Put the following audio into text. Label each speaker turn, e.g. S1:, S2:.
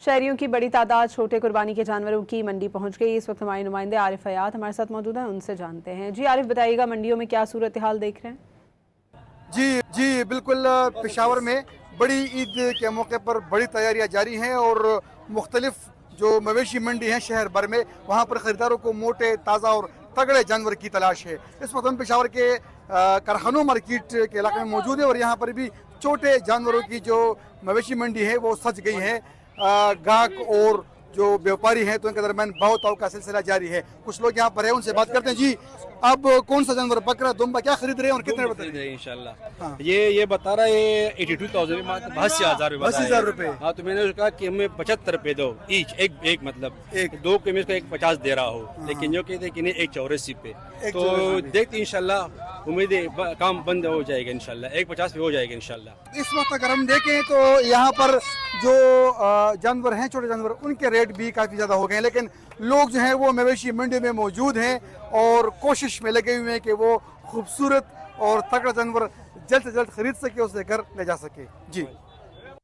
S1: शहरियों की बड़ी तादाद छोटे कुर्बानी के जानवरों की मंडी पहुंच गई। इस वक्त हमारे नुमाइंदे आरिफ हयात हमारे साथ मौजूद हैं, उनसे जानते हैं। जी आरिफ, बताइएगा मंडियों में क्या सूरत हाल देख रहे हैं?
S2: जी बिल्कुल। पेशावर में बड़ी ईद के मौके पर बड़ी तैयारियां जारी हैं और मुख्तलिफ जो मवेशी मंडी हैं शहर भर में, वहाँ पर ख़रीदारों को मोटे, ताज़ा और तगड़े जानवर की तलाश है। इस वक्त हम पेशावर के कारखानों मार्केट के इलाके में मौजूद है और यहाँ पर भी छोटे जानवरों की जो मवेशी मंडी है वो सज गई है। गाहक और जो व्यापारी हैं तो उनके दरमियान भाव ताव का सिलसिला जारी है। कुछ लोग यहाँ पर हैं, उनसे बात करते हैं। जी, अब कौन सा जानवर, बकरा, दुम्बा, क्या खरीद रहे हैं और कितने
S3: खरीद रहे हैं इंशाल्लाह?
S2: हाँ।
S3: ये बता रहा है 82,000 में, 82,000
S2: रुपए।
S3: हाँ, तो मैंने कहा कि हमें 75 रुपए दो ईच, एक मतलब
S2: एक।
S3: दो के मैं इसको 150 दे रहा हूँ, लेकिन जो कहते हैं कि नहीं 184 पे, तो देखते इंशाल्लाह, उम्मीद है काम बंद हो जाएगा इंशाल्लाह, 150 पे हो जाएगा इंशाल्लाह।
S2: इस वक्त अगर हम देखें तो यहाँ पर जो जानवर हैं, छोटे जानवर, उनके रेट भी काफ़ी ज़्यादा हो गए हैं, लेकिन लोग जो हैं वो मवेशी मंडी में मौजूद हैं और कोशिश में लगे हुए हैं कि वो खूबसूरत और तगड़ा जानवर जल्द से जल्द खरीद सके, उसे घर ले जा सके। जी।